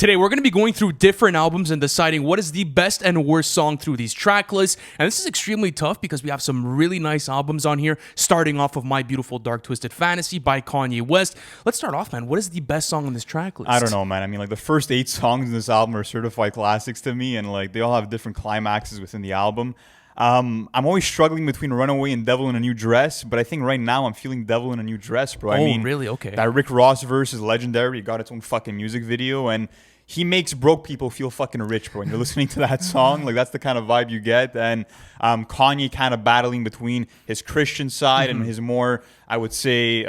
Today, we're going to be going through different albums and deciding what is the best and worst song through these track lists. And this is extremely tough because we have some really nice albums on here, starting off with My Beautiful Dark Twisted Fantasy by Kanye West. Let's start off, man. What is the best song on this track list? I don't know, man. I mean, like, the first 8 songs in this album are certified classics to me, and like they all have different climaxes within the album. I'm always struggling between Runaway and Devil in a New Dress, but I think right now I'm feeling Devil in a New Dress, bro. I mean, really? Okay. That Rick Ross verse is legendary. It got its own fucking music video, and he makes broke people feel fucking rich, bro. When you're listening to that song, like, that's the kind of vibe you get. And Kanye kind of battling between his Christian side and his more, I would say,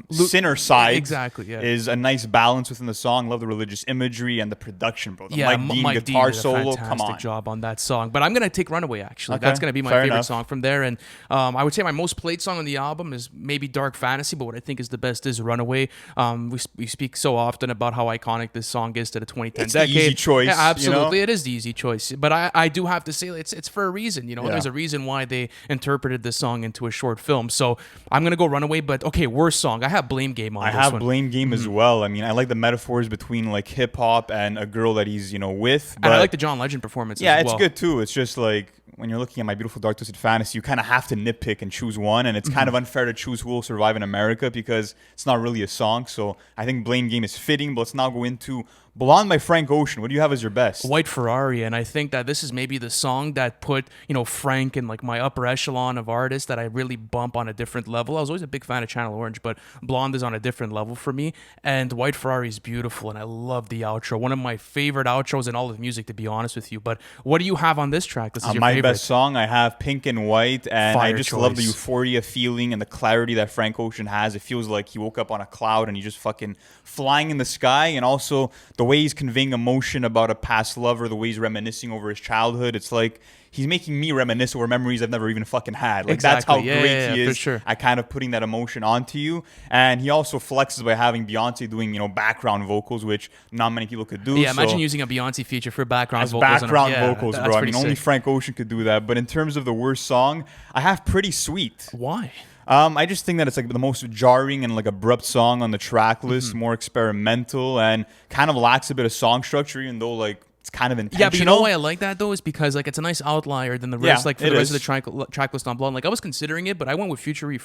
sinner side. Exactly, yeah. Is a nice balance within the song. Love the religious imagery and the production, bro. The Mike Dean guitar solo, come on. Job on that song. But I'm going to take Runaway, actually. Okay, that's going to be my fair favorite enough. song from there. And I would say my most played song on the album is maybe Dark Fantasy, but what I think is the best is Runaway. We speak so often about how iconic this song is to the 2010 It's decade. the easy choice. Yeah, absolutely. You know? It is the easy choice. But I do have to say it's for a reason. You know, There's a reason why they interpreted this song into a short film. So I'm going to go Runaway. But okay, worst song. I have Blame Game on this one. I have Blame Game as well. I mean, I like the metaphors between like hip hop and a girl that he's, with. But And I like the John Legend performance as well. yeah, it's good too. It's just like when you're looking at My Beautiful Dark Twisted Fantasy, you kind of have to nitpick and choose one, and it's kind of unfair to choose Who Will Survive in America because it's not really a song. So I think Blame Game is fitting, but let's now go into Blonde by Frank Ocean. What do you have as your best? White Ferrari, and I think that this is maybe the song that put Frank in like my upper echelon of artists that I really bump on a different level. I was always a big fan of Channel Orange, but Blonde is on a different level for me. And White Ferrari is beautiful, and I love the outro. One of my favorite outros in all of music, to be honest with you. But what do you have on this track? This is your my favorite. best song. I have Pink and White, and Fire I just choice. love the euphoria feeling and the clarity that Frank Ocean has. It feels like he woke up on a cloud and he's just fucking flying in the sky, and also the way he's conveying emotion about a past lover, the way he's reminiscing over his childhood. It's like he's making me reminisce over memories I've never even fucking had. Like, Exactly. that's how Yeah, great yeah, he is for sure. at kind of putting that emotion onto you. And he also flexes by having Beyonce doing, background vocals, which not many people could do. Yeah, imagine So using a Beyonce feature for background as vocals. background Yeah, vocals, that's bro. I pretty mean, only sick. Frank Ocean could do that. But in terms of the worst song, I have Pretty Sweet. Why? I just think that it's like the most jarring and like abrupt song on the track list, more experimental, and kind of lacks a bit of song structure, even though like it's kind of intentional. Yeah, but you know why I like that though is because like it's a nice outlier than the rest. Yeah, Like for it the rest of is. the track list on Blonde. Like I was considering it, but I went with Futura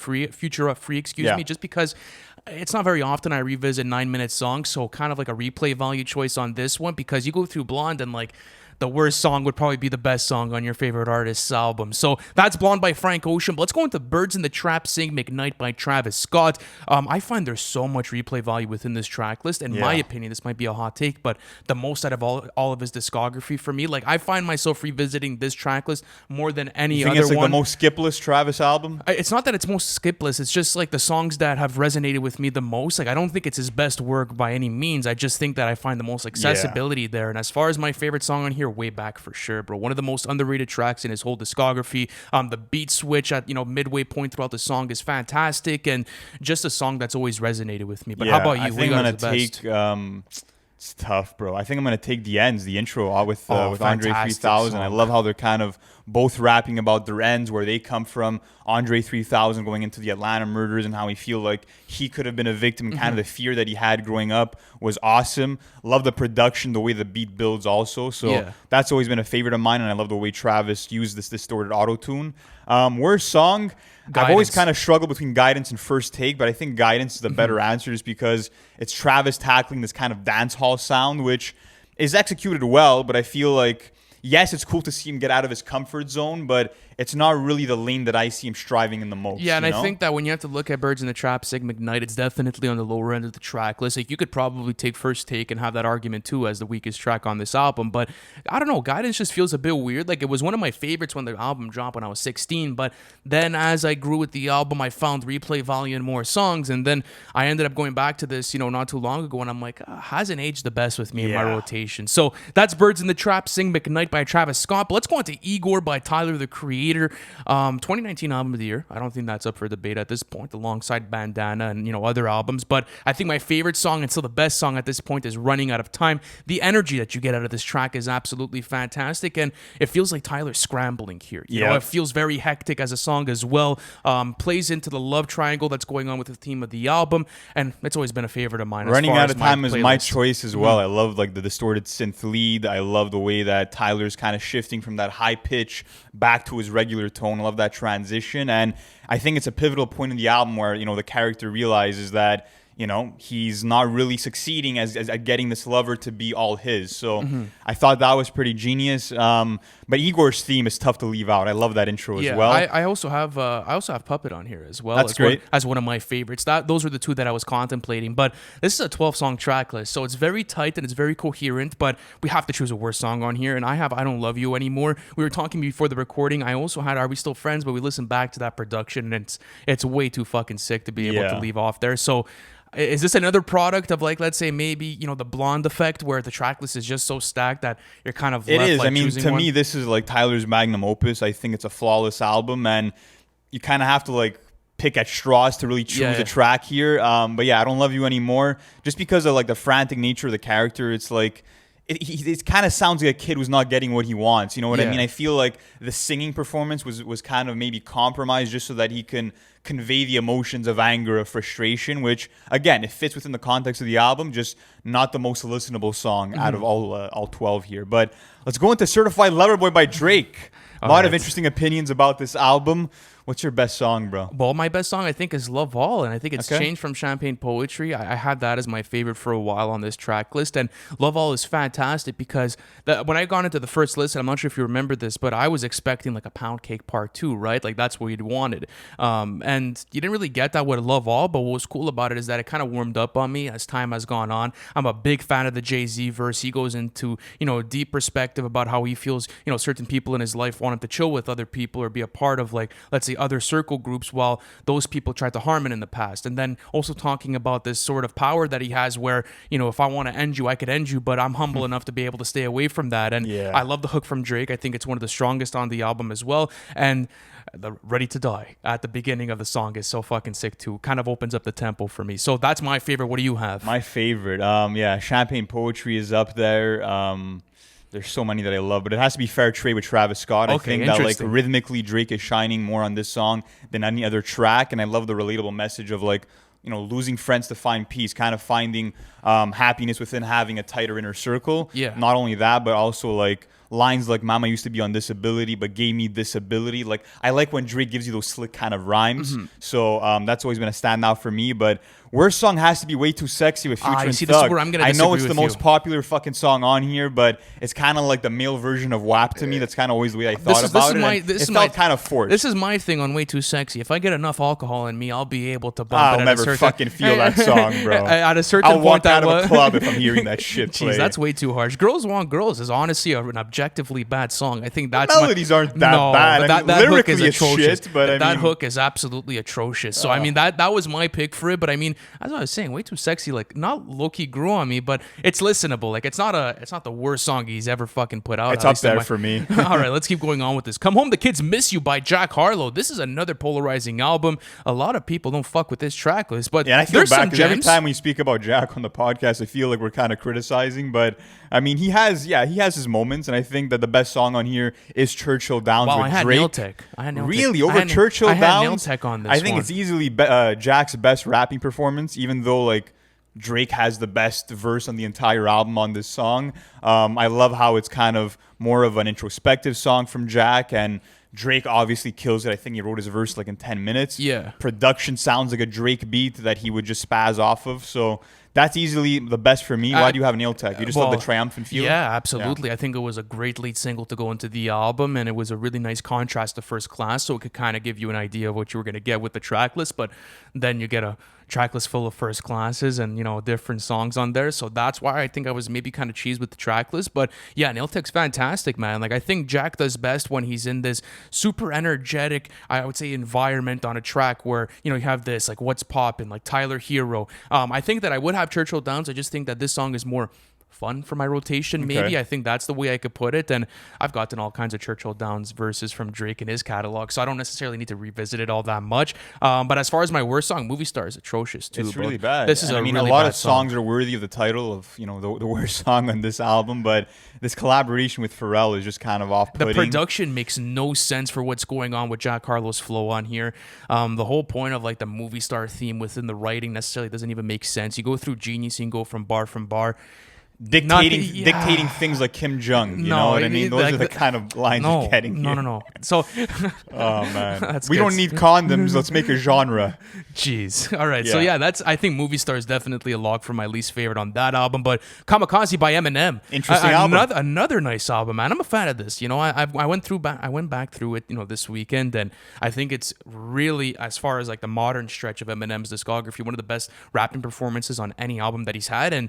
Free, excuse me, just because it's not very often I revisit 9-minute songs. So kind of like a replay value choice on this one because you go through Blonde and like the worst song would probably be the best song on your favorite artist's album. So that's Blonde by Frank Ocean. But let's go into Birds in the Trap Sing McKnight by Travis Scott. I find there's so much replay value within this track list. In my opinion, this might be a hot take, but the most out of all of his discography for me. Like I find myself revisiting this track list more than any I think other it's like one. the most skipless Travis album. It's not that it's most skipless. It's just like the songs that have resonated with me the most. Like I don't think it's his best work by any means. I just think that I find the most accessibility there. And as far as my favorite song on here, Way Back for sure, bro. One of the most underrated tracks in his whole discography. The beat switch at midway point throughout the song is fantastic, and just a song that's always resonated with me. But how about you? I think I'm gonna take. It's tough, bro. I think I'm gonna take The Ends, the intro with Andre 3000. song. I love how they're kind of both rapping about their ends, where they come from. Andre 3000 going into the Atlanta murders and how he feel like he could have been a victim. Kind of the fear that he had growing up was awesome. Love the production, the way the beat builds also. So that's always been a favorite of mine, and I love the way Travis used this distorted auto tune. Worst song. I've always kind of struggled between Guidance and First Take, but I think Guidance is the better answer just because it's Travis tackling this kind of dance hall sound, which is executed well, but I feel like, yes, it's cool to see him get out of his comfort zone, but it's not really the lane that I see him striving in the most. Yeah, and I think that when you have to look at Birds in the Trap, Sig McKnight, it's definitely on the lower end of the track list. Like you could probably take First Take and have that argument too as the weakest track on this album, but I don't know, Guidance just feels a bit weird. Like it was one of my favorites when the album dropped when I was 16, but then as I grew with the album, I found replay value in more songs, and then I ended up going back to this, not too long ago, and I'm like, hasn't aged the best with me in my rotation. So that's Birds in the Trap, Sing McKnight by Travis Scott. But let's go on to Igor by Tyler, the Creator. Meter. 2019 album of the year. I don't think that's up for debate at this point, alongside Bandana and other albums. But I think my favorite song and still the best song at this point is Running Out of Time. The energy that you get out of this track is absolutely fantastic, and it feels like Tyler's scrambling here. You know, it feels very hectic as a song as well. Plays into the love triangle that's going on with the theme of the album, and it's always been a favorite of mine. Running Out of Time is my choice as well. I love like the distorted synth lead. I love the way that Tyler's kind of shifting from that high pitch back to his regular tone. I love that transition, and I think it's a pivotal point in the album where the character realizes that he's not really succeeding at getting this lover to be all his. So I thought that was pretty genius. But Igor's theme is tough to leave out. I love that intro as well. I also have Puppet on here as well. That's great. As one of my favorites. Those were the two that I was contemplating. But this is a 12-song track list, so it's very tight and it's very coherent. But we have to choose a worst song on here, and I Don't Love You Anymore. We were talking before the recording. I also had Are We Still Friends, but we listened back to that production, and it's way too fucking sick to be able to leave off there. So is this another product of, like, let's say maybe the Blonde effect, where the track list is just so stacked that you're kind of left, it is. like, I mean, choosing to one? me, this is like Tyler's magnum opus. I think it's a flawless album, and you kind of have to like pick at straws to really choose a track here. But yeah, I Don't Love You Anymore, just because of like the frantic nature of the character. It's like it kind of sounds like a kid who's not getting what he wants. You know what I mean? I feel like the singing performance was kind of maybe compromised just so that he can convey the emotions of anger, of frustration, which, again, it fits within the context of the album, just not the most listenable song out of all 12 here. But let's go into Certified Lover Boy by Drake. A lot of interesting opinions about this album. What's your best song, bro? Well, my best song, I think, is Love All, and I think it's changed from Champagne Poetry. I had that as my favorite for a while on this track list, and Love All is fantastic because when I got into the first list, I'm not sure if you remember this, but I was expecting like a Pound Cake Part 2, right? Like that's what you'd wanted. And you didn't really get that with Love All, but what was cool about it is that it kind of warmed up on me as time has gone on. I'm a big fan of the Jay-Z verse. He goes into, a deep perspective about how he feels, certain people in his life want him to chill with other people or be a part of, like, let's say, other circle groups while those people tried to harm him in the past. And then also talking about this sort of power that he has where, if I want to end you, I could end you, but I'm humble enough to be able to stay away from that. And I love the hook from Drake. I think it's one of the strongest on the album as well. And the Ready to Die at the beginning of the song is so fucking sick too. Kind of opens up the tempo for me. So that's my favorite. What do you have? My favorite. Champagne Poetry is up there. There's so many that I love, but it has to be Fair Trade with Travis Scott. I think that, like, rhythmically Drake is shining more on this song than any other track, and I love the relatable message of, like, losing friends to find peace, kind of finding happiness within having a tighter inner circle. Yeah. Not only that, but also, like, lines like Mama used to be on disability but gave me disability. Like, I like when Drake gives you those slick kind of rhymes. So that's always been a standout for me. But worst song has to be Way Too Sexy with Future and see, Thug. this is where I'm gonna I know it's disagree the with most you. popular fucking song on here, but it's kind of like the male version of WAP to me. That's kind of always the way I thought about it. It felt kind of forced. This is my thing on Way Too Sexy. If I get enough alcohol in me, I'll be able to bump I'll it. never fucking feel that song, bro. At a certain I'll walk point, out of a club if I'm hearing that shit play. Jeez, that's way too harsh. Girls Want Girls is honestly an objectively bad song. I think that's melodies aren't that bad. But that hook is atrocious. Shit, but that hook is absolutely atrocious. So I mean, that was my pick for it. But I mean, as I was saying, Way Too Sexy, like, not low-key grew on me, but it's listenable. Like, it's not the worst song he's ever fucking put out. It's up there for me. All right, let's keep going on with this. Come Home, The Kids Miss You by Jack Harlow. This is another polarizing album. A lot of people don't fuck with this track list, but and I feel bad because every gems. time we speak about Jack on the podcast, I feel like we're kind of criticizing, but I mean, he has his moments, and I think that the best song on here is Churchill Downs with I had Drake. Nail Tech. Really? Over Churchill Downs? I had Nail Tech on this I think one. it's easily Jack's best rapping performance, even though, like, Drake has the best verse on the entire album on this song. I love how it's kind of more of an introspective song from Jack, and Drake obviously kills it. I think he wrote his verse like in 10 minutes. Yeah. Production sounds like a Drake beat that he would just spaz off of. So that's easily the best for me. Why do you have Nail Tech? You just love the triumphant feel? Yeah, absolutely. Yeah. I think it was a great lead single to go into the album, and it was a really nice contrast to First Class, so it could kind of give you an idea of what you were going to get with the track list, but then you get a track list full of First Classes and, different songs on there. So that's why I think I was maybe kind of cheesed with the track list. But yeah, Nail Tech's fantastic, man. Like, I think Jack does best when he's in this super energetic, I would say, environment on a track where, you have this, like, What's Poppin', like Tyler Hero. I think that I would have Churchill Downs. I just think that this song is more fun for my rotation. Maybe I think that's the way I could put it. And I've gotten all kinds of Churchill Downs verses from Drake in his catalog, so I don't necessarily need to revisit it all that much. But as far as my worst song, Movie Star is atrocious too. It's really bad. This is a really lot bad of songs are worthy of the title of the worst song on this album, but this collaboration with Pharrell is just kind of off-putting. The production makes no sense for what's going on with Jack Harlow's flow on here. The whole point of like the Movie Star theme within the writing necessarily doesn't even make sense. You go through Genius, you can go from bar. Dictating things like Kim Jong, you know what I mean? Those are the kind of lines you're getting here. No. So, oh man, we don't need condoms. Let's make a genre. Jeez. All right. So I think Movie Star is definitely a log for my least favorite on that album. But Kamikaze by Eminem, interesting album. Another nice album, man. I'm a fan of this. I went back through it, this weekend, and I think it's really, as far as like the modern stretch of Eminem's discography, one of the best rapping performances on any album that he's had. And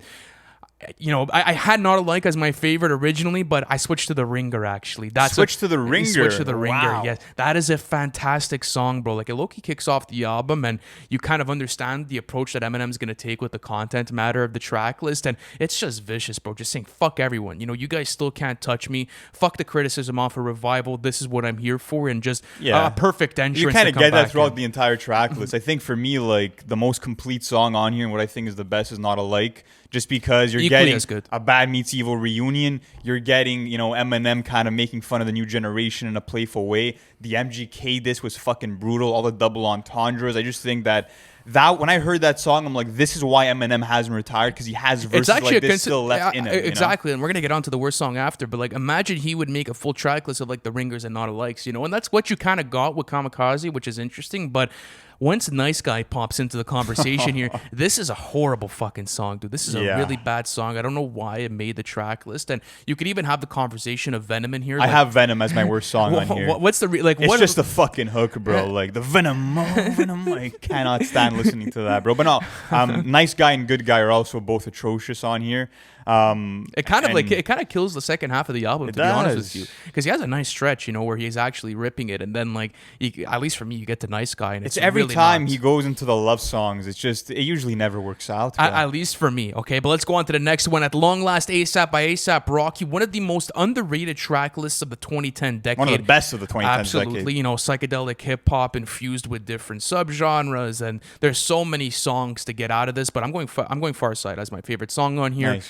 I had Not Alike as my favorite originally, but I switched to The Ringer, actually. Switch to The Ringer. Wow. Yes. That is a fantastic song, bro. Like, it low-key kicks off the album, and you kind of understand the approach that Eminem's going to take with the content matter of the track list, and it's just vicious, bro. Just saying, fuck everyone. You guys still can't touch me. Fuck the criticism off a revival. This is what I'm here for, and just a perfect entrance. You kind of get that throughout the entire track list. I think for me, like, the most complete song on here, and what I think is the best, is Not Alike. Just because you're getting a Bad Meets Evil reunion, you're getting, Eminem kind of making fun of the new generation in a playful way. The MGK disc was fucking brutal, all the double entendres. I just think that when I heard that song, I'm like, this is why Eminem hasn't retired, because he has verses like this still left in him. Exactly, and we're going to get on to the worst song after, but like, imagine he would make a full track list of like the Ringers and Not Alikes, and that's what you kind of got with Kamikaze, which is interesting, but once Nice Guy pops into the conversation here, this is a horrible fucking song, dude. This is a really bad song. I don't know why it made the track list. And you could even have the conversation of Venom in here. I have Venom as my worst song on here. What's the It's just the fucking hook, bro. Like the Venom, Venom. I cannot stand listening to that, bro. But no, Nice Guy and Good Guy are also both atrocious on here. It kind of kills the second half of the album, to be honest with you, because he has a nice stretch, where he's actually ripping it, and then like, at least for me, you get to Nice Guy, and it's every really time he goes into the love songs, it usually never works out. At least for me, okay. But let's go on to the next one. At long last, ASAP by ASAP Rocky, one of the most underrated track lists of the 2010 decade. One of the best of the 2010 Absolutely, decade. Psychedelic hip hop infused with different subgenres, and there's so many songs to get out of this. But I'm going Far Side as my favorite song on here. Nice.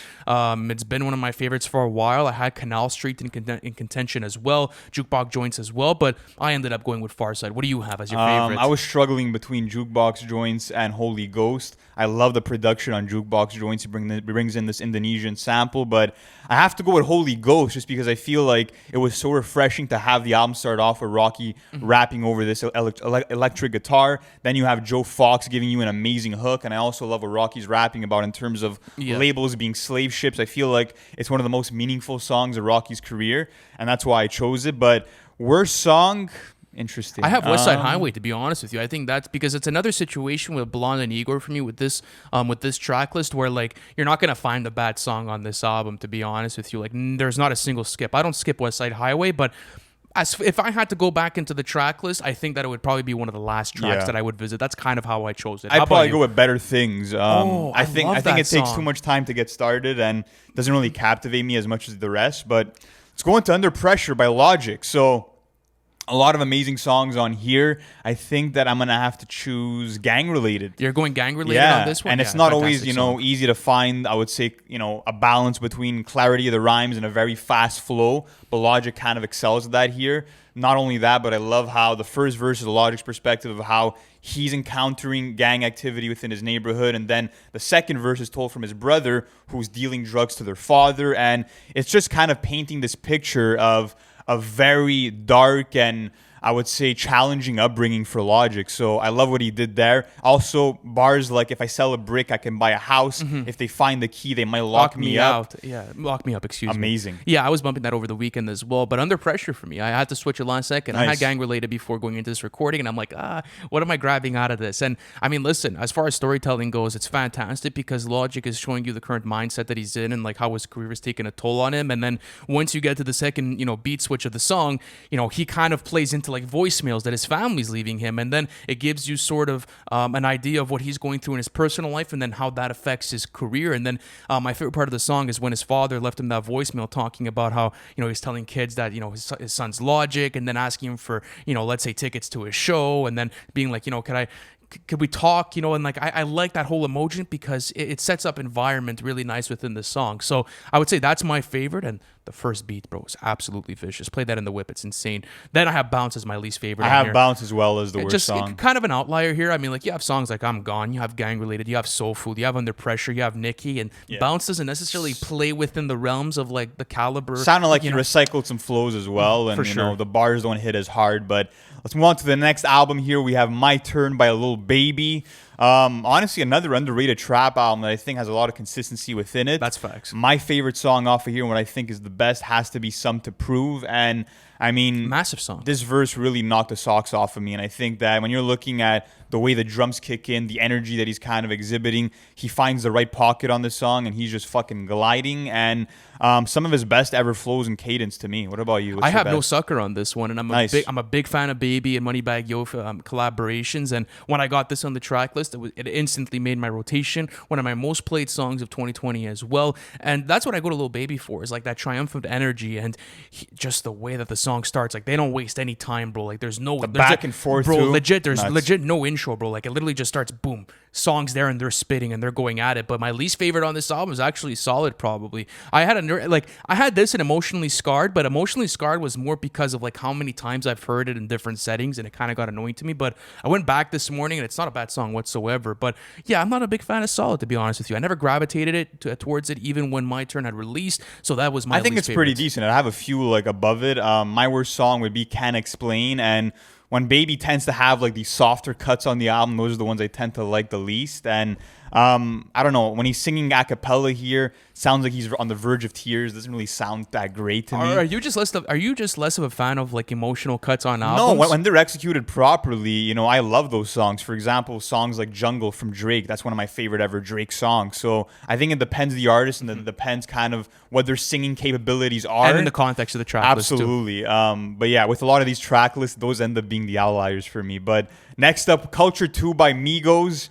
It's been one of my favorites for a while. I had Canal Street in contention as well, Jukebox Joints as well, but I ended up going with Far Side. What do you have as your favorite? I was struggling between Jukebox Joints and Holy Ghost. I love the production on Jukebox Joints. He brings in this Indonesian sample, but I have to go with Holy Ghost just because I feel like it was so refreshing to have the album start off with Rocky rapping over this electric guitar. Then you have Joe Fox giving you an amazing hook, and I also love what Rocky's rapping about in terms of labels being slave ships. I feel like it's one of the most meaningful songs of Rocky's career, and that's why I chose it. But worst song... Interesting. I have West Side Highway, to be honest with you. I think that's because it's another situation with Blonde and Igor for me with this track list where like you're not gonna find a bad song on this album, to be honest with you. Like there's not a single skip. I don't skip West Side Highway, but if I had to go back into the track list, I think that it would probably be one of the last tracks that I would visit. That's kind of how I chose it. I'd probably go with Better Things. I think it takes song. too much time to get started and doesn't really captivate me as much as the rest. But let's go into Under Pressure by Logic. So a lot of amazing songs on here. I think that I'm going to have to choose Gang Related. You're going Gang Related on this one? And it's not always, easy to find, I would say, a balance between clarity of the rhymes and a very fast flow. But Logic kind of excels at that here. Not only that, but I love how the first verse is Logic's perspective of how he's encountering gang activity within his neighborhood. And then the second verse is told from his brother who's dealing drugs to their father. And it's just kind of painting this picture of a very dark and I would say challenging upbringing for Logic. So I love what he did there. Also, bars like, if I sell a brick, I can buy a house. If they find the key, they might lock me up. Yeah, lock me up, excuse me. Amazing. Yeah, I was bumping that over the weekend as well. But Under Pressure for me, I had to switch it last second. Nice. I had Gang Related before going into this recording, and I'm like, what am I grabbing out of this? And I mean, listen, as far as storytelling goes, it's fantastic because Logic is showing you the current mindset that he's in and like how his career is taking a toll on him. And then once you get to the second, beat switch of the song, he kind of plays into to like voicemails that his family's leaving him, and then it gives you sort of an idea of what he's going through in his personal life, and then how that affects his career. And then my favorite part of the song is when his father left him that voicemail talking about how, you know, he's telling kids that, you know, his son's Logic, and then asking him for, you know, let's say tickets to his show, and then being like, you know, could we talk, you know? And like I like that whole emotion because it sets up environment really nice within the song. So I would say that's my favorite. And the first beat, bro, is absolutely vicious. Play that in the whip, it's insane. Then I have Bounce as my least favorite. I have Bounce as well as the worst song. Kind of an outlier here. I mean, like, you have songs like I'm Gone, you have Gang Related, you have Soul Food, you have Under Pressure, you have Nicki, and Bounce doesn't necessarily play within the realms of like the caliber. Sounded like he recycled some flows as well, and for sure. You know, the bars don't hit as hard. But let's move on to the next album here. We have My Turn by Lil Baby. Honestly, another underrated trap album that I think has a lot of consistency within it. That's facts. My favorite song off of here, and what I think is the best, has to be Some to Prove. And I mean, massive song. This verse really knocked the socks off of me. And I think that when you're looking at the way the drums kick in, the energy that he's kind of exhibiting, he finds the right pocket on the song, and he's just fucking gliding. And some of his best ever flows and cadence to me. What about you? I have no sucker on this one, and I'm a big fan of Baby and Moneybagg Yo collaborations. And when I got this on the track list, it instantly made my rotation. One of my most played songs of 2020 as well. And that's what I go to Lil Baby for, is like that triumphant energy and just the way that the song starts. Like, they don't waste any time, bro. Like, there's back and forth, bro. too. There's legit no intro, bro. Like, it literally just starts, boom, songs there, and they're spitting and they're going at it. But my least favorite on this album is actually Solid, probably. I had this in Emotionally Scarred, but Emotionally Scarred was more because of like how many times I've heard it in different settings, and it kind of got annoying to me. But I went back this morning, and it's not a bad song whatsoever. But yeah, I'm not a big fan of Solid, to be honest with you. I never gravitated towards it, even when My Turn had released. So that was my I think least it's pretty favorite. decent. I have a few like above it. My worst song would be Can't Explain, and when Baby tends to have like these softer cuts on the album, those are the ones I tend to like the least. And I don't know, when he's singing a cappella here, sounds like he's on the verge of tears. Doesn't really sound that great to me. Are you just less of a fan of like emotional cuts on albums? No, when they're executed properly, you know, I love those songs. For example, songs like Jungle from Drake, that's one of my favorite ever Drake songs. So I think it depends the artist, and it depends kind of what their singing capabilities are. And in the context of the track list, too. Absolutely. But yeah, with a lot of these track lists, those end up being the outliers for me. But next up, Culture 2 by Migos.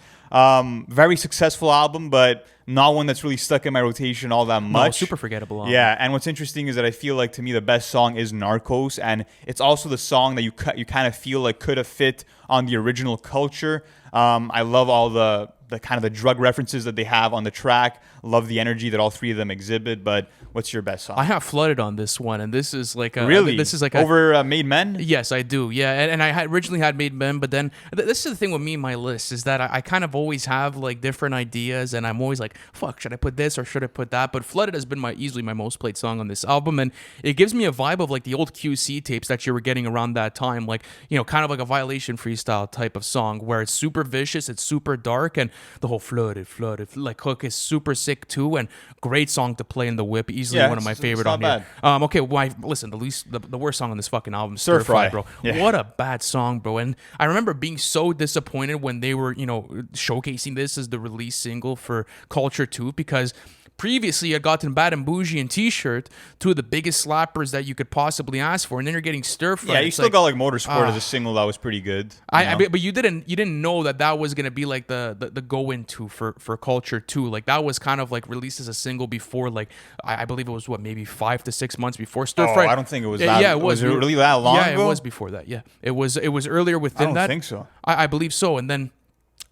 Very successful album, but not one that's really stuck in my rotation all that much. No, super forgettable album. Yeah, and what's interesting is that I feel like, to me, the best song is Narcos, and it's also the song that you kind of feel like could have fit on the original Culture. I love all the kind of the drug references that they have on the track. Love the energy that all three of them exhibit. But what's your best song? I have Flooded on this one, and this is like over Made Men. Yes, I do. Yeah, and I had originally had Made Men, but then this is the thing with me and my list, is that I kind of always have like different ideas, and I'm always like, fuck, should I put this or should I put that? But Flooded has been easily my most played song on this album, and it gives me a vibe of like the old QC tapes that you were getting around that time, like, you know, kind of like a Violation freestyle type of song where it's super vicious, it's super dark, and the whole flooded like hook is super sick too, and great song to play in the whip. Easily one of my favorite on here. Okay, listen, the worst song on this fucking album is Stir Fry, bro. Yeah. What a bad song, bro. And I remember being so disappointed when they were, you know, showcasing this as the release single for Culture 2, because previously, I gotten Bad and Bougie and T-Shirt, two of the biggest slappers that you could possibly ask for, and then you're getting Stir Fry. Yeah, you still got like Motorsport as a single that was pretty good. But you didn't know that was gonna be like the go into for Culture 2. Like, that was kind of like released as a single before, like I believe it was what, maybe 5 to 6 months before Stir Fry. I don't think it was that. Yeah, it was. Was it really that long ago? Yeah, it was before that. Yeah, it was earlier within that. I don't think so. I believe so, and then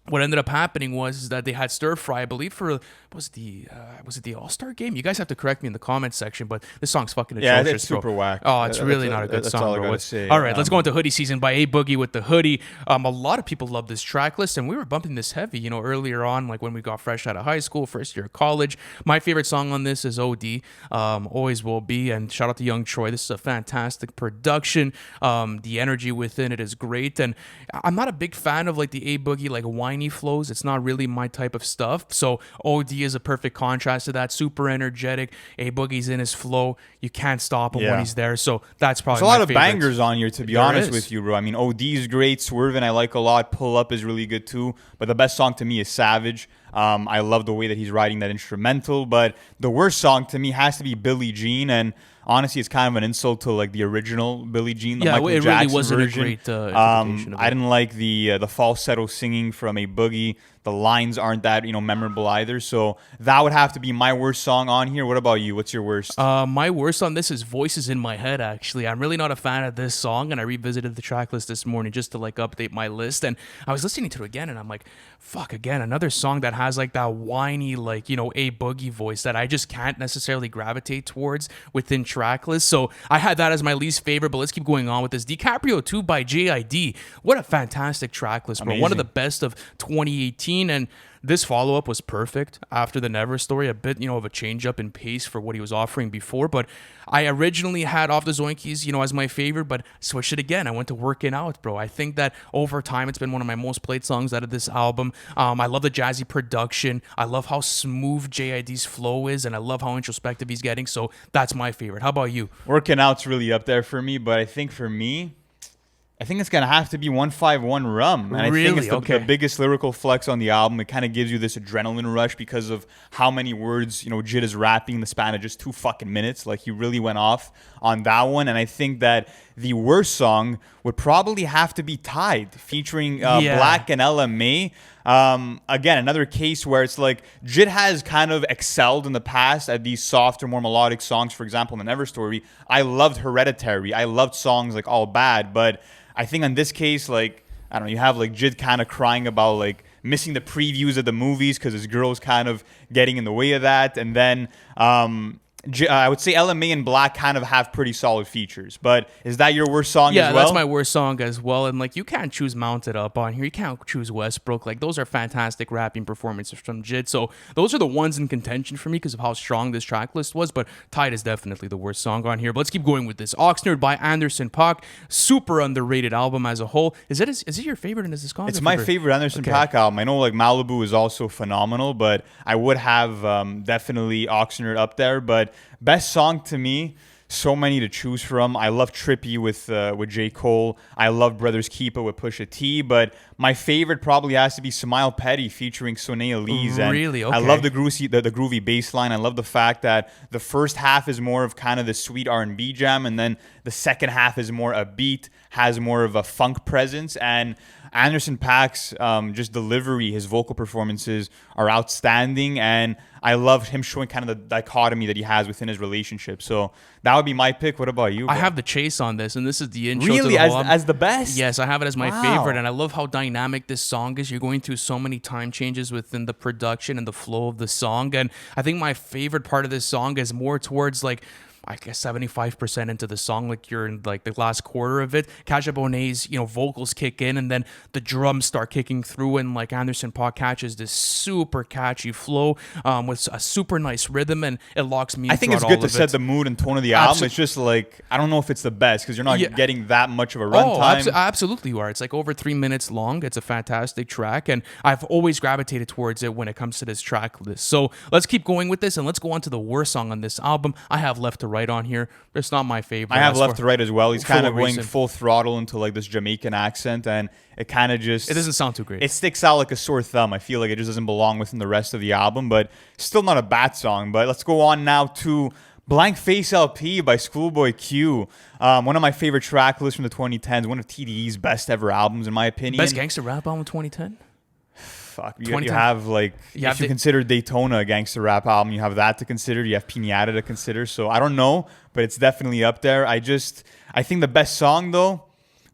what ended up happening was that they had Stir Fry, I believe, for was it the All-Star game? You guys have to correct me in the comments section, but this song's fucking atrocious. Yeah, it's super whack. Oh, it's really not a good song, bro. All right, let's go into Hoodie Season by A-Boogie with the Hoodie. A lot of people love this track list, and we were bumping this heavy, you know, earlier on, like when we got fresh out of high school, first year of college. My favorite song on this is OD, Always Will Be, and shout out to Young Troy. This is a fantastic production. The energy within it is great, and I'm not a big fan of like the A-Boogie like whiny flows. It's not really my type of stuff. So OD is a perfect contrast to that. Super energetic. A-Boogie's in his flow. You can't stop him when he's there. So that's probably There's a lot of favorite. bangers on here, to be honest with you, bro. I mean, OD is great. Swervin' I like a lot. Pull Up is really good too. But the best song to me is Savage. I love the way that he's writing that instrumental. But the worst song to me has to be Billie Jean. And honestly, it's kind of an insult to like the original Billie Jean, the Yeah, Michael it Jackson really wasn't version. a great interpretation of it. I didn't like the falsetto singing from A Boogie. The lines aren't that memorable either. So that would have to be my worst song on here. What about you? What's your worst? My worst on this is Voices in My Head, actually. I'm really not a fan of this song, and I revisited the track list this morning just to like update my list, and I was listening to it again, and I'm like, fuck, again, another song that has like that whiny, like, A Boogie voice that I just can't necessarily gravitate towards within track lists. So I had that as my least favorite, but let's keep going on with this. DiCaprio 2 by JID. What a fantastic track list, bro. Amazing. One of the best of 2018, and this follow-up was perfect after the Never story, a bit, of a change up in pace for what he was offering before, but I originally had Off the Zoinkies, as my favorite, but switched it again. I went to Working Out, bro. I think that over time, it's been one of my most played songs out of this album. I love the jazzy production. I love how smooth JID's flow is, and I love how introspective he's getting, so that's my favorite. How about you? Working Out's really up there for me, but I think for me, I think it's going to have to be 151 Rum. And Really? I think it's Okay. the biggest lyrical flex on the album. It kind of gives you this adrenaline rush because of how many words, Jid is rapping in the span of just 2 fucking minutes. Like, he really went off on that one. And I think that the worst song would probably have to be Tide, featuring Black and LMA. Again, another case where it's like Jid has kind of excelled in the past at these softer, more melodic songs. For example, in the Never story, I loved Hereditary. I loved songs like All Bad, but I think in this case, like, I don't know, you have like Jid kind of crying about like missing the previews of the movies because his girl's kind of getting in the way of that. And then I would say LMA and Black kind of have pretty solid features. But is that your worst song as well? Yeah, that's my worst song as well. And like, you can't choose Mounted Up on here. You can't choose Westbrook. Like, those are fantastic rapping performances from Jid. So those are the ones in contention for me because of how strong this track list was. But Tide is definitely the worst song on here. But let's keep going with this. Oxnard by Anderson .Paak. Super underrated album as a whole. Is it your favorite in this discography? It's my favorite Anderson .Paak album. I know like Malibu is also phenomenal, but I would have definitely Oxnard up there. But best song to me, so many to choose from. I love Trippy with J. Cole. I love Brothers Keeper with Pusha T. But my favorite probably has to be Smile Petty featuring Sonia Elise. Really? Okay. I love the groovy bass line. I love the fact that the first half is more of kind of the sweet R&B jam, and then the second half is more upbeat, has more of a funk presence. And Anderson .Paak's just delivery, his vocal performances are outstanding, and I love him showing kind of the dichotomy that he has within his relationship. So that would be my pick. What about you? I have the chase on this, and this is the intro. Really, to the whole album. as the best? Yes, I have it as my Wow. favorite, and I love how dynamic this song is. You're going through so many time changes within the production and the flow of the song, and I think my favorite part of this song is more towards like, I guess 75% into the song, like you're in like the last quarter of it. Kaja Bonet's, vocals kick in, and then the drums start kicking through, and like Anderson .Paak catches this super catchy flow with a super nice rhythm, and it locks me in. I think it's good to set the mood and tone of the album. It's just like, I don't know if it's the best because you're not getting that much of a runtime. Absolutely you are. It's like over 3 minutes long. It's a fantastic track, and I've always gravitated towards it when it comes to this track list. So let's keep going with this, and let's go on to the worst song on this album. I have Left to Right on here. It's not my favorite. I have Left to Right as well. He's kind of going reason? full throttle into like this Jamaican accent, and it kind of just... It doesn't sound too great. It sticks out like a sore thumb. I feel like it just doesn't belong within the rest of the album, but still not a bad song. But let's go on now to Blank Face LP by ScHoolboy Q. One of my favorite track lists from the 2010s. One of TDE's best ever albums, in my opinion. Best gangster rap album 2010? Fuck. You have like, if you consider Daytona a gangster rap album, you have that to consider. You have Pinata to consider. So I don't know, but it's definitely up there. I think the best song though,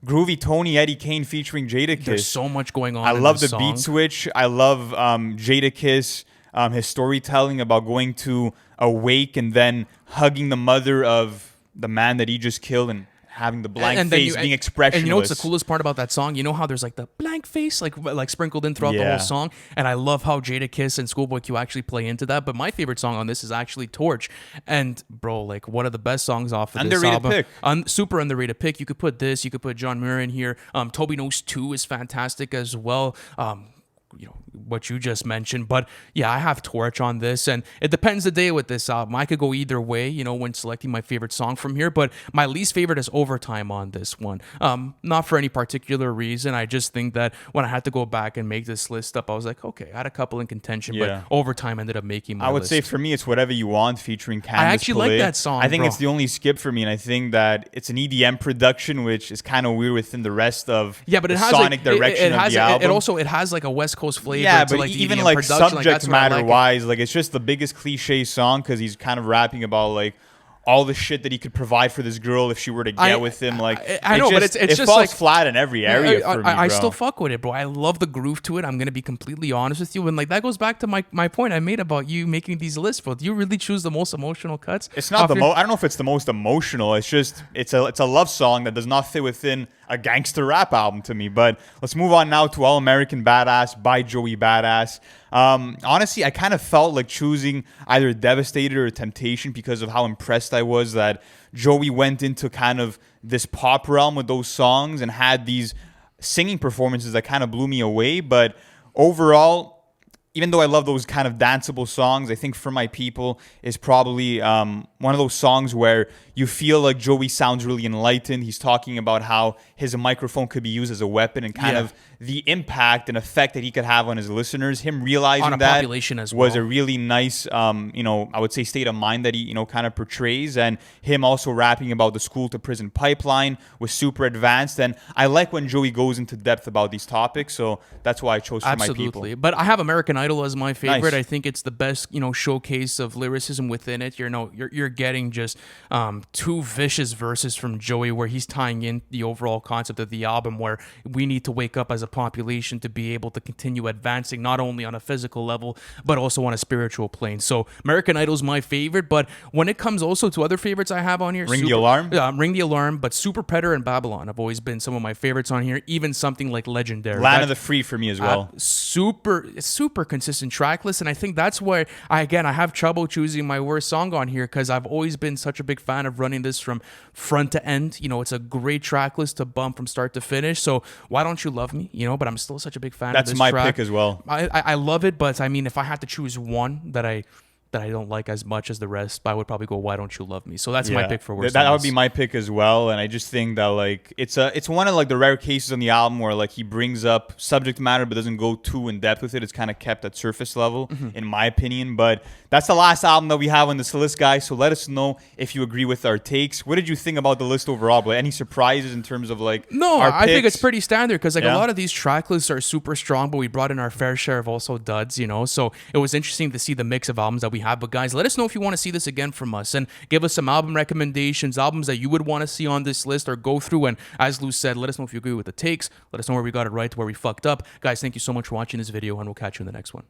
Groovy Tony Eddie Kane featuring Jadakiss. There's so much going on. I love the song. beat switch. I love Jadakiss, his storytelling about going to a wake and then hugging the mother of the man that he just killed and having the blank face, being expressionless. And you know what's the coolest part about that song? You know how there's like the blank face like sprinkled in throughout the whole song? And I love how Jadakiss and ScHoolboy Q actually play into that. But my favorite song on this is actually Torch. And bro, like one of the best songs off of this album. Pick. Super underrated pick. You could put this, you could put John Muir in here. Toby Knows 2 is fantastic as well. what you just mentioned. But yeah, I have Torch on this, and it depends the day with this album. I could go either way, when selecting my favorite song from here, but my least favorite is Overtime on this one. Not for any particular reason. I just think that when I had to go back and make this list up, I was like, okay, I had a couple in contention, but Overtime ended up making my list. I would say for me, it's Whatever You Want featuring Candace I actually like that song. I think it's the only skip for me, and I think that it's an EDM production, which is kind of weird within the rest of but it has sonic direction of the album. It has like a West Coast flavor. Yeah, to but even like subject matter wise, like it's just the biggest cliche song because he's kind of rapping about like all the shit that he could provide for this girl if she were to get with him. Like I know, but it falls like flat in every area for me, bro. I still fuck with it, bro. I love the groove to it. I'm gonna be completely honest with you, and like that goes back to my point I made about you making these lists, bro. Do you really choose the most emotional cuts? It's not I don't know if it's the most emotional. It's just it's a love song that does not fit within a gangster rap album to me. But let's move on now to All-American Badass by Joey Badass. Honestly, I kind of felt like choosing either Devastator or Temptation because of how impressed I was that Joey went into kind of this pop realm with those songs and had these singing performances that kind of blew me away. But overall, even though I love those kind of danceable songs, I think For My People is probably one of those songs where you feel like Joey sounds really enlightened. He's talking about how his microphone could be used as a weapon and kind of the impact and effect that he could have on his listeners. Him realizing on a that population as well was a really nice, I would say state of mind that he, kind of portrays. And him also rapping about the school to prison pipeline was super advanced. And I like when Joey goes into depth about these topics. So that's why I chose For My People. Absolutely. But I have American Idol as my favorite. Nice. I think it's the best, showcase of lyricism within it. You're getting just two vicious verses from Joey where he's tying in the overall concept of the album where we need to wake up as a population to be able to continue advancing not only on a physical level but also on a spiritual plane. So American Idol's my favorite, but when it comes also to other favorites I have on here, Ring the Alarm, but Super Predator and Babylon have always been some of my favorites on here. Even something like Legendary, Land of the Free for me as well. Super consistent track list, and I think that's why I have trouble choosing my worst song on here because I've always been such a big fan of running this from front to end. It's a great track list to bump from start to finish. So Why Don't You Love Me? But I'm still such a big fan of this track. That's my pick as well. I love it, but I mean, if I had to choose one that I don't like as much as the rest, I would probably go Why Don't You Love Me. So that's my pick for worst. That would be my pick as well. And I just think that like it's one of like the rare cases on the album where like he brings up subject matter but doesn't go too in depth with it. It's kind of kept at surface level in my opinion. But that's the last album that we have on this list, guys. So let us know if you agree with our takes. What did you think about the list overall? But any surprises in terms of like I think it's pretty standard because like a lot of these track lists are super strong, but we brought in our fair share of also duds, So it was interesting to see the mix of albums that we have. But guys, let us know if you want to see this again from us and give us some album recommendations, albums that you would want to see on this list or go through. And as Lou said, let us know if you agree with the takes. Let us know where we got it right, where we fucked up. Guys, thank you so much for watching this video, and we'll catch you in the next one.